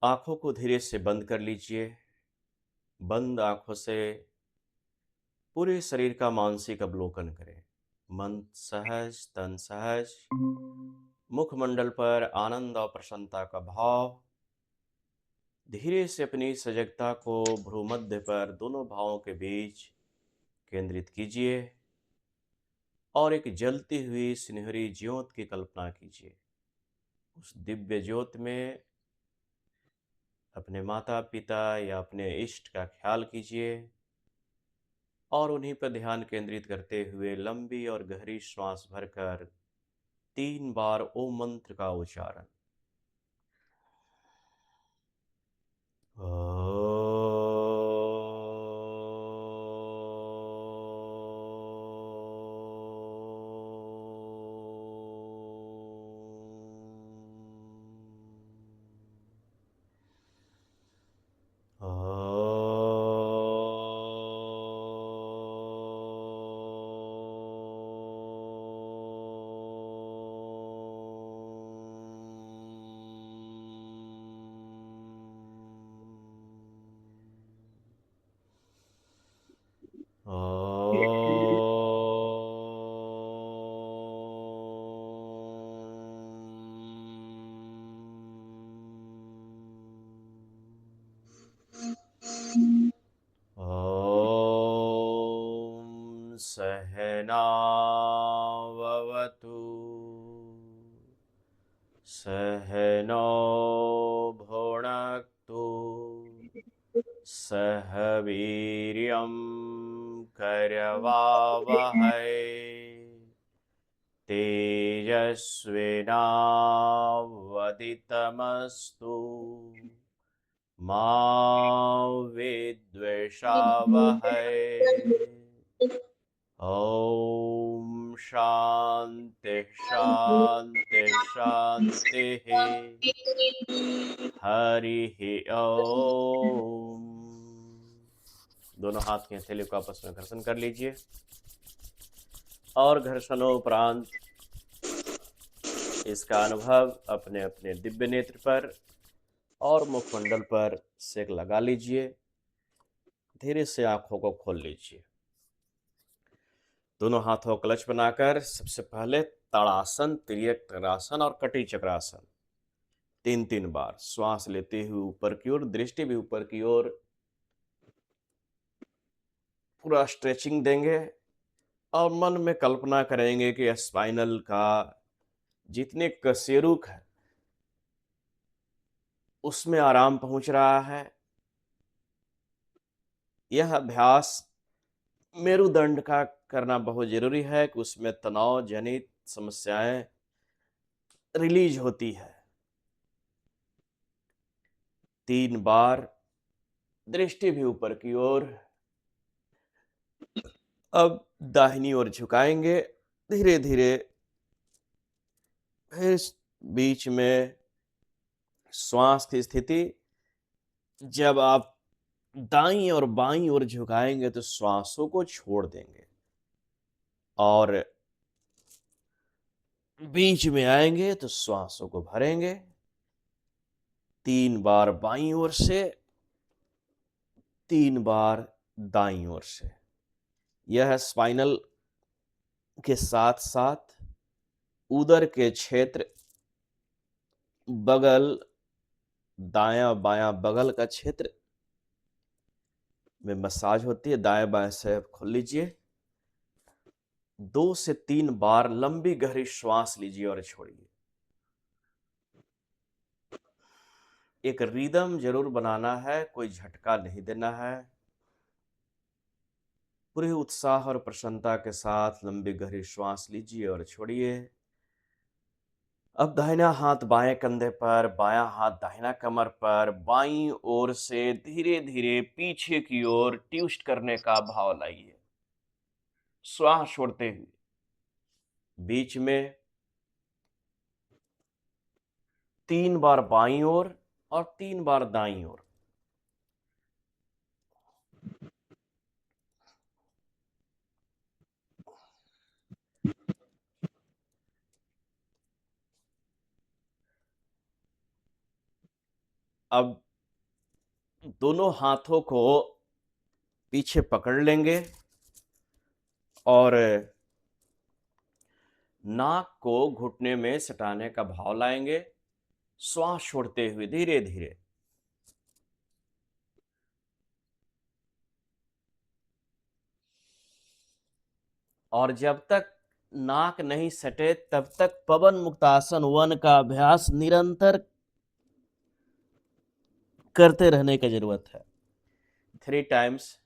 आंखों को धीरे से बंद कर लीजिए। बंद आंखों से पूरे शरीर का मानसिक अवलोकन करें। मन सहज, तन सहज, मुखमंडल पर आनंद और प्रसन्नता का भाव। धीरे से अपनी सजगता को भ्रूमध्य पर दोनों भावों के बीच केंद्रित कीजिए और एक जलती हुई सुनहरी ज्योत की कल्पना कीजिए। उस दिव्य ज्योत में अपने माता पिता या अपने इष्ट का ख्याल कीजिए और उन्हीं पर ध्यान केंद्रित करते हुए लंबी और गहरी श्वास भरकर 3 बार ओम मंत्र का उच्चारण। ॐ सहनाववतु सहनौ भुनक्तु सह वीर्यं करवावहै तेजस्विनावदितमस्तु मा विद्वेषावहै। ॐ शांति शांति शांतिः। हरिः ओम। दोनों हाथ के हथेली को आपस में घर्षण कर लीजिए और घर्षणोपरांत इसका अनुभव अपने अपने दिव्य नेत्र पर और मुखमंडल पर सेक लगा लीजिए। धीरे से आंखों को खोल लीजिए। दोनों हाथों को क्लच बनाकर सबसे पहले ताड़ासन, तिर्यक चक्रासन और कटी चक्रासन 3 बार श्वास लेते हुए ऊपर की ओर, दृष्टि भी ऊपर की ओर, पूरा स्ट्रेचिंग देंगे और मन में कल्पना करेंगे कि स्पाइनल का जितने कशेरुक है उसमें आराम पहुंच रहा है। यह अभ्यास मेरुदंड का करना बहुत जरूरी है कि उसमें तनाव जनित समस्याएं रिलीज होती है। 3 बार दृष्टि भी ऊपर की ओर। अब दाहिनी ओर झुकाएंगे धीरे धीरे। फिर बीच में श्वास की स्थिति, जब आप दाईं और बाईं ओर झुकाएंगे तो श्वासों को छोड़ देंगे और बीच में आएंगे तो श्वासों को भरेंगे। 3 बार बाईं ओर से, 3 बार दाईं ओर से। यह स्पाइनल के साथ साथ उदर के क्षेत्र, बगल, दायां बायां बगल का क्षेत्र में मसाज होती है। दाएं बाएं से खोल लीजिए। 2 से 3 बार लंबी गहरी श्वास लीजिए और छोड़िए। एक रिदम जरूर बनाना है, कोई झटका नहीं देना है। पूरे उत्साह और प्रसन्नता के साथ लंबी गहरी श्वास लीजिए और छोड़िए। अब दाहिना हाथ बाएं कंधे पर, बायां हाथ दाहिना कमर पर, बाईं ओर से धीरे धीरे पीछे की ओर ट्विस्ट करने का भाव लाइए, श्वास छोड़ते हुए। बीच में 3 बार बाईं ओर और 3 बार दाईं ओर। अब दोनों हाथों को पीछे पकड़ लेंगे और नाक को घुटने में सटाने का भाव लाएंगे, श्वास छोड़ते हुए धीरे धीरे। और जब तक नाक नहीं सटे तब तक पवन मुक्तासन 1 का अभ्यास निरंतर करते रहने की जरूरत है। 3 टाइम्स।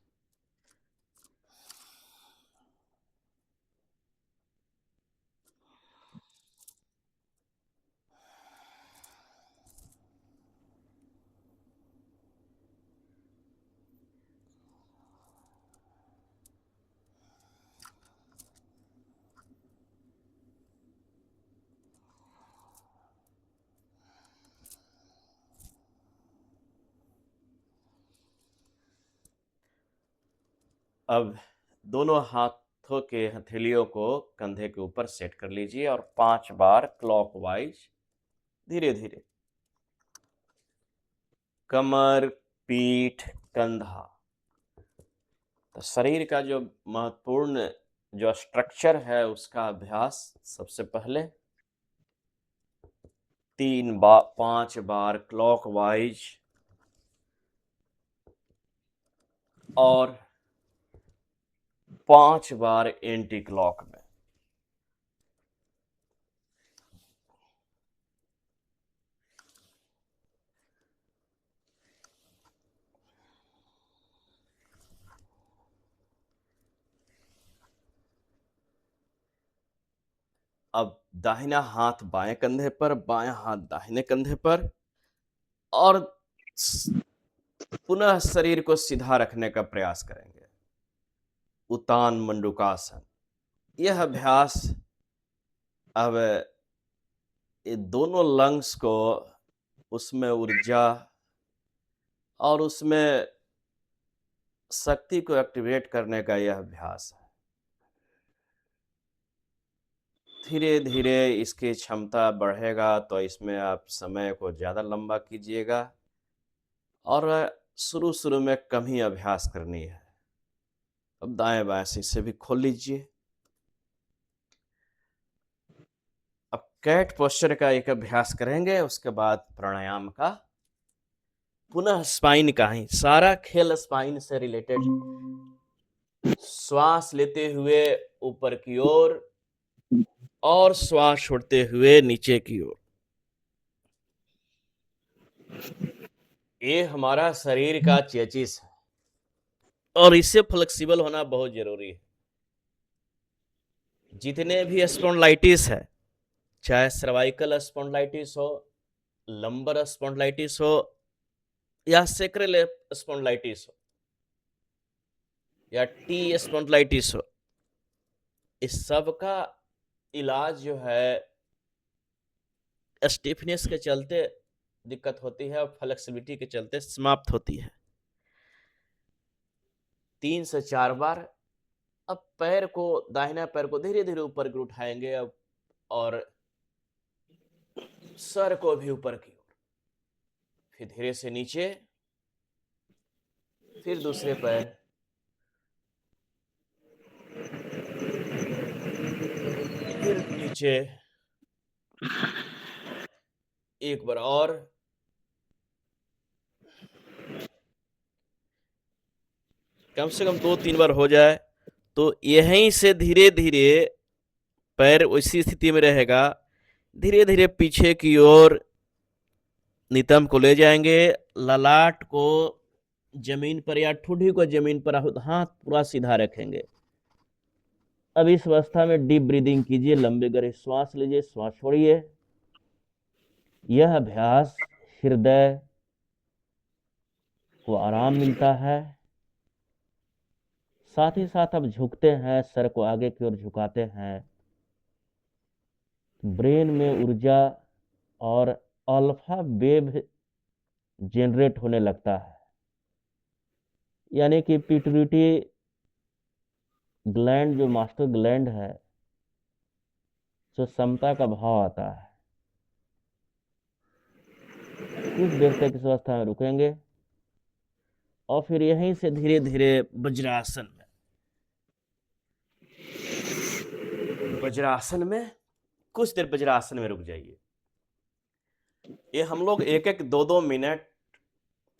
अब दोनों हाथों के हथेलियों को कंधे के ऊपर सेट कर लीजिए और 5 बार क्लॉकवाइज धीरे धीरे। कमर, पीठ, कंधा। तो शरीर का जो महत्वपूर्ण जो स्ट्रक्चर है उसका अभ्यास सबसे पहले 5 बार क्लॉकवाइज और 5 बार एंटी क्लॉक में। अब दाहिना हाथ बाएं कंधे पर, बायां हाथ दाहिने कंधे पर, और पुनः शरीर को सीधा रखने का प्रयास करेंगे। उत्तान मंडूकासन। यह अभ्यास अब ये दोनों लंग्स को, उसमें ऊर्जा और उसमें शक्ति को एक्टिवेट करने का यह अभ्यास है। धीरे धीरे इसकी क्षमता बढ़ेगा तो इसमें आप समय को ज़्यादा लंबा कीजिएगा और शुरू में कम ही अभ्यास करनी है। अब दाएं बाएं शीशे भी खोल लीजिए। अब कैट पोस्चर का एक अभ्यास करेंगे, उसके बाद प्राणायाम का। पुनः स्पाइन का ही सारा खेल स्पाइन से रिलेटेड। श्वास लेते हुए ऊपर की ओर और श्वास छोड़ते हुए नीचे की ओर। ये हमारा शरीर का चेचिस है और इससे फ्लेक्सिबल होना बहुत जरूरी है। जितने भी स्पॉन्डिलाइटिस है, चाहे सर्वाइकल स्पॉन्डिलाइटिस हो, लंबर स्पॉन्डिलाइटिस हो या सेक्रल स्पॉन्डिलाइटिस हो या टी स्पॉन्डिलाइटिस हो, इस सब का इलाज जो है स्टिफनेस के चलते दिक्कत होती है और फ्लेक्सिबिलिटी के चलते समाप्त होती है। 3 से 4 बार। अब पैर को, दाहिना पैर को धीरे धीरे ऊपर की उठाएंगे अब, और सर को भी ऊपर की ओर, फिर धीरे से नीचे, फिर दूसरे पैर, फिर नीचे, एक बार और, कम से कम 2-3 बार हो जाए तो यहीं से धीरे धीरे पैर उसी स्थिति में रहेगा। धीरे धीरे पीछे की ओर नितंब को ले जाएंगे, ललाट को जमीन पर या ठुड्डी को जमीन पर, हाथ पूरा सीधा रखेंगे। अब इस अवस्था में डीप ब्रीदिंग कीजिए, लंबे गहरे श्वास लीजिए, श्वास छोड़िए। यह अभ्यास हृदय को आराम मिलता है। साथ ही साथ अब झुकते हैं, सर को आगे की ओर झुकाते हैं, ब्रेन में ऊर्जा और अल्फा वेव जनरेट होने लगता है, यानी कि पिट्यूटरी ग्लैंड जो मास्टर ग्लैंड है, जो समता का भाव आता है। कुछ देर तक इस अवस्था में रुकेंगे और फिर यहीं से धीरे धीरे वज्रासन में, वज्रासन में कुछ देर वज्रासन में रुक जाइए। ये हम लोग 1-1 2-2 मिनट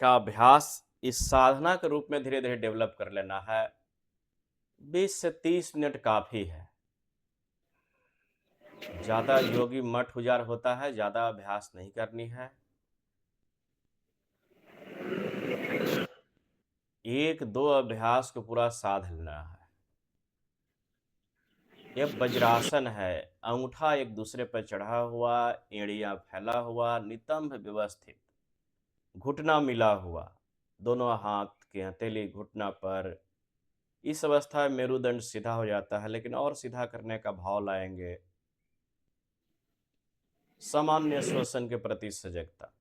का अभ्यास इस साधना के रूप में धीरे धीरे डेवलप कर लेना है। 20 से 30 मिनट काफी है। ज्यादा योगी मठ उजार होता है, ज्यादा अभ्यास नहीं करनी है। 1-2 अभ्यास को पूरा साध लेना है। यह वज्रासन है, अंगूठा एक दूसरे पर चढ़ा हुआ, एड़ियां फैला हुआ, नितंब व्यवस्थित, घुटना मिला हुआ, दोनों हाथ के हथेली घुटना पर। इस अवस्था में मेरुदंड सीधा हो जाता है, लेकिन और सीधा करने का भाव लाएंगे। सामान्य श्वसन के प्रति सजगता।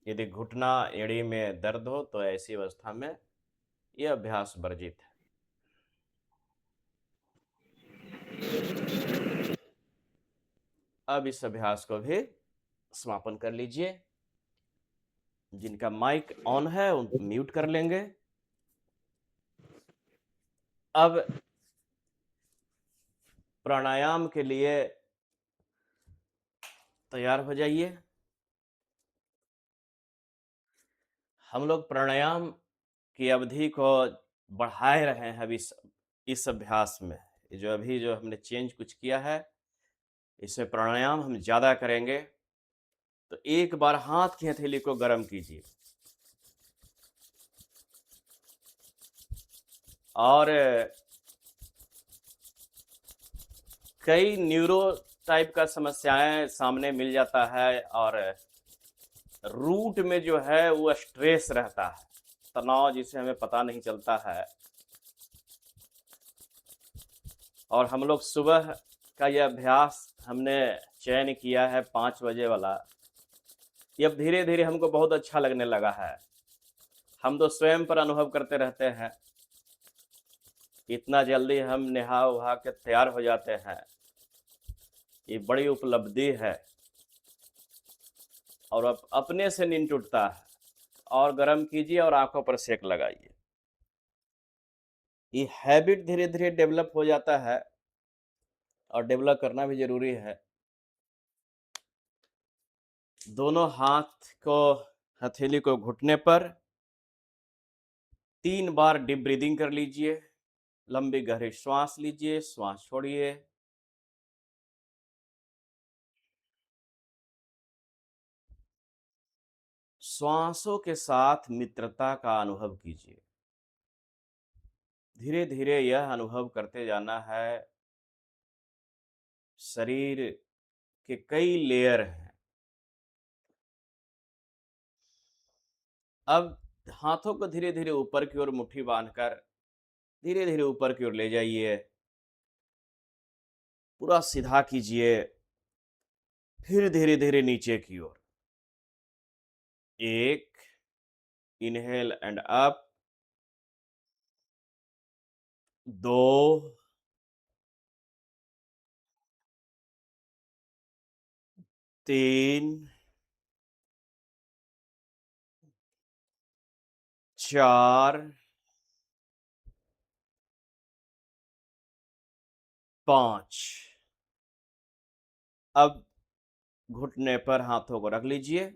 यदि घुटना एड़ी में दर्द हो तो ऐसी अवस्था में यह अभ्यास वर्जित है। अब इस अभ्यास को भी समापन कर लीजिए। जिनका माइक ऑन है उन म्यूट कर लेंगे। अब प्राणायाम के लिए तैयार हो जाइए। हम लोग प्राणायाम की अवधि को बढ़ाए रहे हैं अभी इस अभ्यास में। जो हमने चेंज कुछ किया है, इसमें प्राणायाम हम ज़्यादा करेंगे। तो एक बार हाथ की हथेली को गर्म कीजिए और कई न्यूरो टाइप का समस्याएं सामने मिल जाता है और रूट में जो है वो स्ट्रेस रहता है, तनाव जिसे हमें पता नहीं चलता है। और हम लोग सुबह का यह अभ्यास हमने चयन किया है 5 बजे वाला। ये अब धीरे धीरे हमको बहुत अच्छा लगने लगा है। हम तो स्वयं पर अनुभव करते रहते हैं, इतना जल्दी हम नहा वहा के तैयार हो जाते हैं, ये बड़ी उपलब्धि है। और अब अपने से नींद टूटता है। और गर्म कीजिए और आंखों पर सेक लगाइए। ये हैबिट धीरे धीरे डेवलप हो जाता है और डेवलप करना भी जरूरी है। दोनों हाथ को हथेली को घुटने पर 3 बार डीप ब्रीदिंग कर लीजिए। लंबी गहरी श्वास लीजिए, श्वास छोड़िए। श्वासों के साथ मित्रता का अनुभव कीजिए। धीरे धीरे यह अनुभव करते जाना है, शरीर के कई लेयर हैं। अब हाथों को धीरे धीरे ऊपर की ओर मुट्ठी बांधकर धीरे धीरे ऊपर की ओर ले जाइए, पूरा सीधा कीजिए। फिर धीरे धीरे नीचे की ओर। 1, इनहेल एंड अप। 2, 3, 4, 5। अब घुटने पर हाथों को रख लीजिए।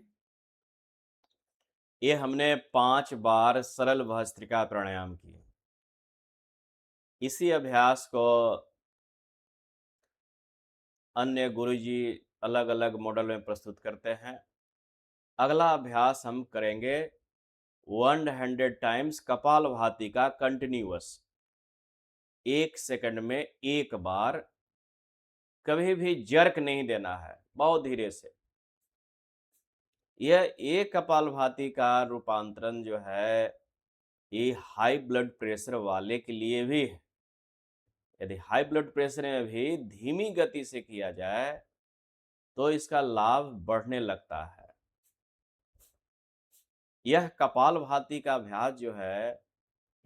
ये हमने 5 बार सरल भस्त्रिका प्राणायाम किए। इसी अभ्यास को अन्य गुरुजी अलग अलग मॉडल में प्रस्तुत करते हैं। अगला अभ्यास हम करेंगे 100 टाइम्स कपालभाति का कंटिन्यूअस। 1 सेकंड में 1 बार, कभी भी जर्क नहीं देना है, बहुत धीरे से। यह एक कपालभाति का रूपांतरण जो है, ये हाई ब्लड प्रेशर वाले के लिए भी है। यदि हाई ब्लड प्रेशर में भी धीमी गति से किया जाए तो इसका लाभ बढ़ने लगता है। यह कपालभाति का अभ्यास जो है,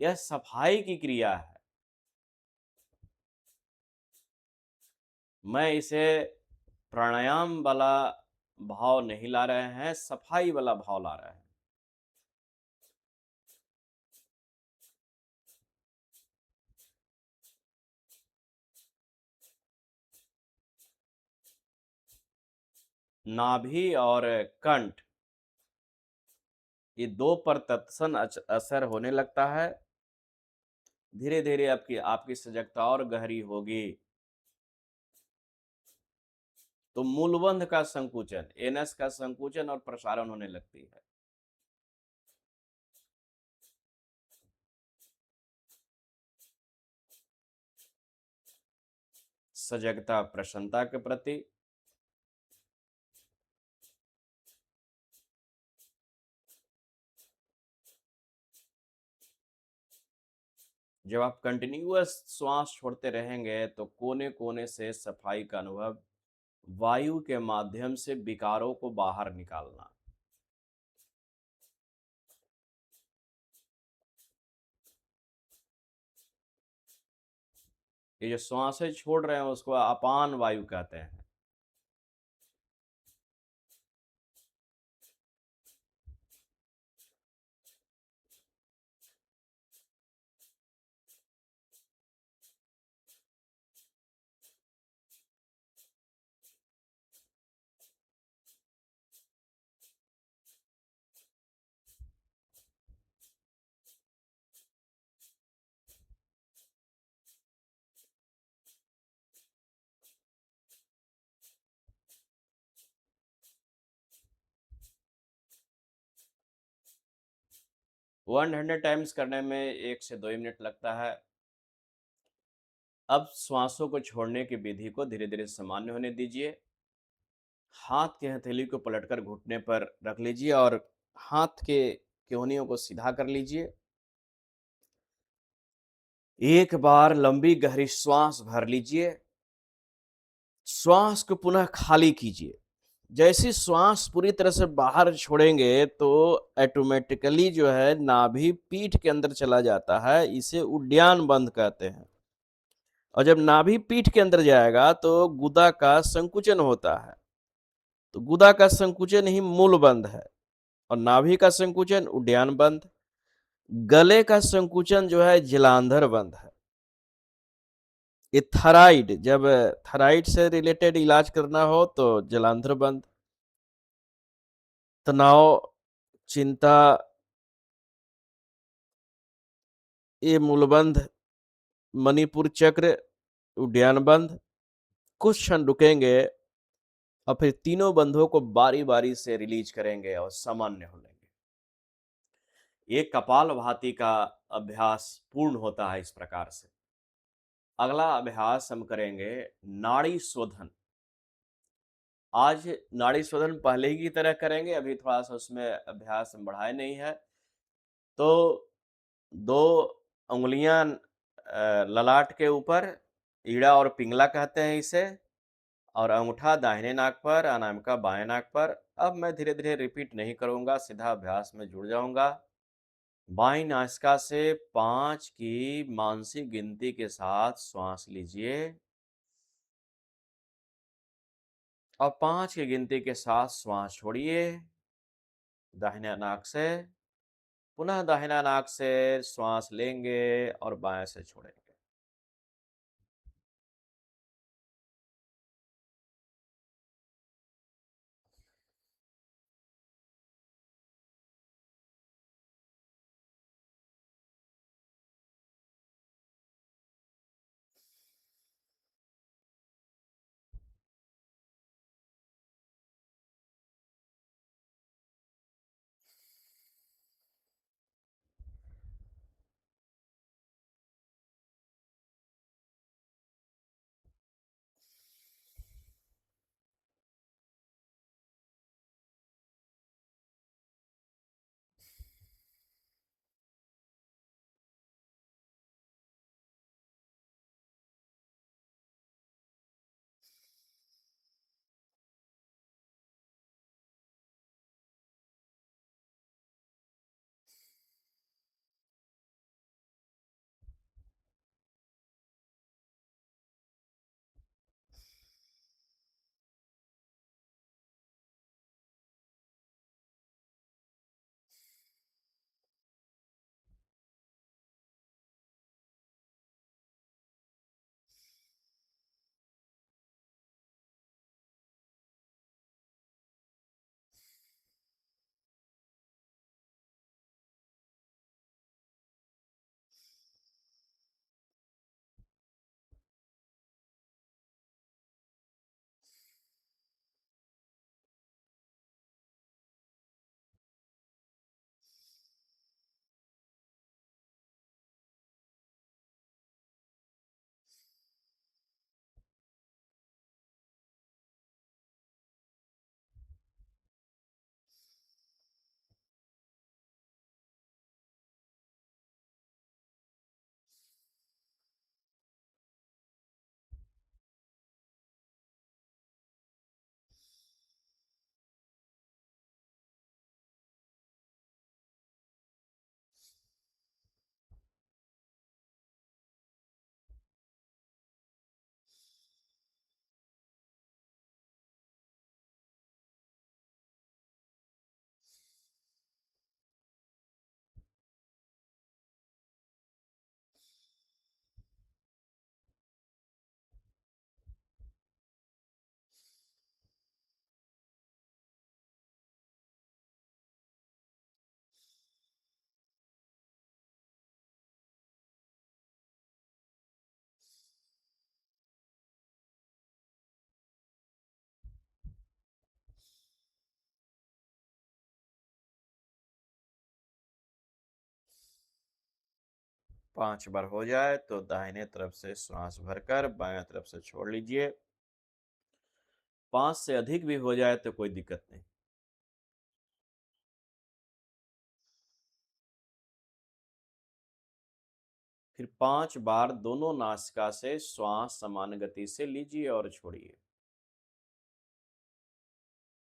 यह सफाई की क्रिया है। मैं इसे प्राणायाम वाला भाव नहीं ला रहे हैं, सफाई वाला भाव ला रहे हैं। नाभि और कंठ, ये 2 पर तत्सम असर होने लगता है। धीरे-धीरे आपकी आपकी सजगता और गहरी होगी। तो मूलबंध का संकुचन, एनस का संकुचन और प्रसारण होने लगती है। सजगता प्रसन्नता के प्रति। जब आप कंटिन्यूअस श्वास छोड़ते रहेंगे तो कोने-कोने से सफाई का अनुभव, वायु के माध्यम से विकारों को बाहर निकालना। ये जो श्वासें छोड़ रहे हैं उसको अपान वायु कहते हैं। वन 100 टाइम्स करने में 1 से 2 मिनट लगता है। अब श्वासों को छोड़ने की विधि को धीरे-धीरे सामान्य होने दीजिए। हाथ की हथेली को पलटकर घुटने पर रख लीजिए और हाथ के कोहनियों को सीधा कर लीजिए। एक बार लंबी गहरी श्वास भर लीजिए। श्वास को पुनः खाली कीजिए। जैसी श्वास पूरी तरह से बाहर छोड़ेंगे तो ऑटोमेटिकली जो है नाभि पीठ के अंदर चला जाता है, इसे उड्डयन बंध कहते हैं। और जब नाभि पीठ के अंदर जाएगा तो गुदा का संकुचन होता है। तो गुदा का संकुचन ही मूल बंध है और नाभि का संकुचन उड्डयन बंध। गले का संकुचन जो है जलांधर बंध है। ये थायराइड, जब थायराइड से रिलेटेड इलाज करना हो तो जलांधर बंध। तनाव, चिंता, ये मूलबंध, मणिपुर चक्र, उड्डयन बंध। कुछ क्षण रुकेंगे और फिर तीनों बंधों को बारी बारी से रिलीज करेंगे और सामान्य हो लेंगे। ये कपालभाति का अभ्यास पूर्ण होता है इस प्रकार से। अगला अभ्यास हम करेंगे नाड़ी शोधन। आज नाड़ी शोधन पहले की तरह करेंगे, अभी थोड़ा सा उसमें अभ्यास हम बढ़ाए नहीं है। तो 2 उंगलियां ललाट के ऊपर, ईड़ा और पिंगला कहते हैं इसे, और अंगूठा दाहिने नाक पर, अनामिका बाएं नाक पर। अब मैं धीरे धीरे रिपीट नहीं करूंगा, सीधा अभ्यास में जुड़ जाऊंगा। बाईं नासिका से 5 की मानसिक गिनती के साथ श्वास लीजिए और 5 की गिनती के साथ श्वास छोड़िए दाहिने नाक से। पुनः दाहिना नाक से श्वास लेंगे और बाएं से छोड़ेंगे। 5 बार हो जाए तो दाहिने तरफ से श्वास भरकर बाएं तरफ से छोड़ लीजिए। 5 से अधिक भी हो जाए तो कोई दिक्कत नहीं। फिर 5 बार दोनों नासिका से श्वास समान गति से लीजिए और छोड़िए।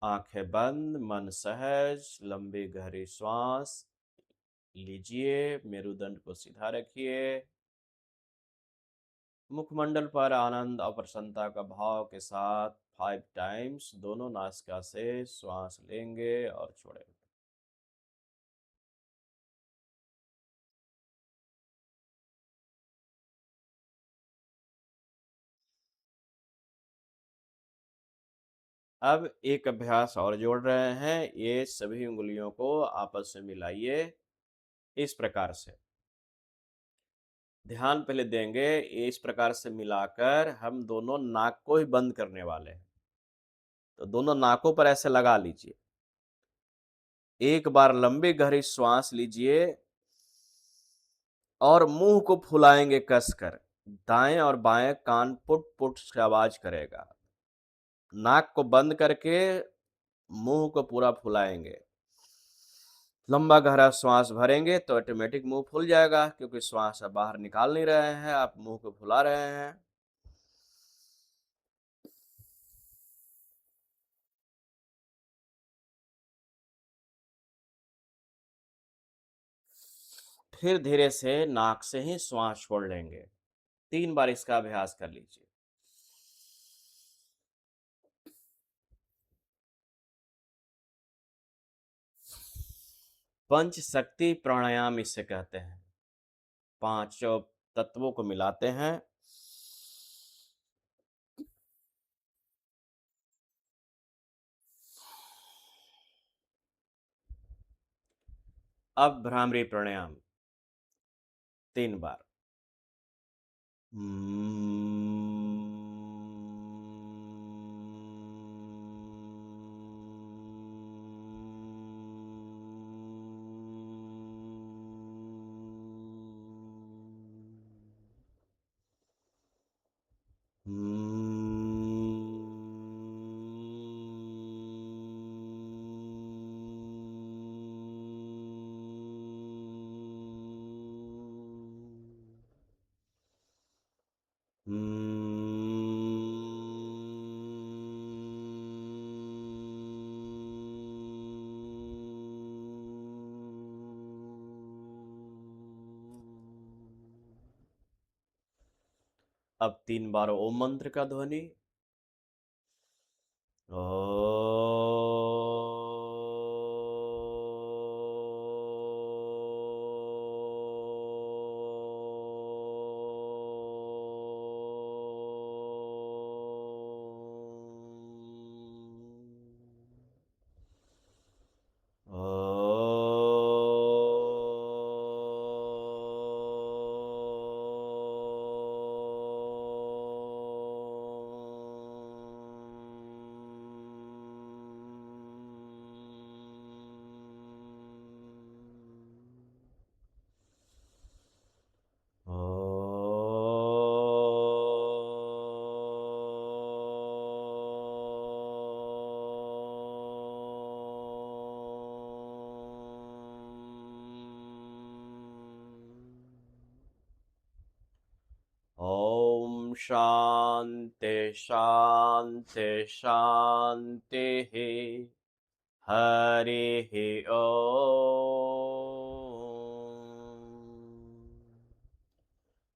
आंखें बंद, मन सहज, लंबी गहरी श्वास लीजिए। मेरुदंड को सीधा रखिए। मुखमंडल पर आनंद और प्रसन्नता का भाव के साथ 5 टाइम्स दोनों नासिका से श्वास लेंगे और छोड़ेंगे। अब एक अभ्यास और जोड़ रहे हैं। ये सभी उंगलियों को आपस में मिलाइए इस प्रकार से। ध्यान पहले देंगे, इस प्रकार से मिलाकर हम दोनों नाक को ही बंद करने वाले हैं। तो दोनों नाकों पर ऐसे लगा लीजिए। एक बार लंबी गहरी श्वास लीजिए और मुंह को फुलाएंगे कसकर। दाएं और बाएं कान पुट पुट से आवाज करेगा। नाक को बंद करके मुंह को पूरा फुलाएंगे। लंबा गहरा श्वास भरेंगे तो ऑटोमेटिक मुंह फूल जाएगा, क्योंकि श्वास आप बाहर निकाल नहीं रहे हैं, आप मुंह को फुला रहे हैं। फिर धीरे से नाक से ही श्वास छोड़ लेंगे। 3 बार इसका अभ्यास कर लीजिए। पंच शक्ति प्राणायाम इसे कहते हैं। पांचों तत्वों को मिलाते हैं। अब भ्रामरी प्राणायाम 3 बार। अब 3 बार ओम मंत्र का ध्वनि। ओम शांति शांति शांति। हरि ओम।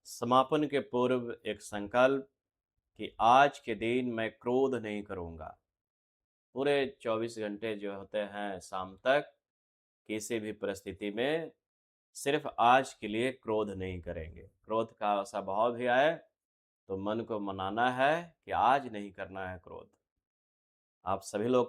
समापन के पूर्व एक संकल्प कि आज के दिन मैं क्रोध नहीं करूंगा। पूरे 24 घंटे जो होते हैं शाम तक, किसी भी परिस्थिति में सिर्फ आज के लिए क्रोध नहीं करेंगे। क्रोध का ऐसा भाव भी आए तो मन को मनाना है कि आज नहीं करना है क्रोध। आप सभी लोग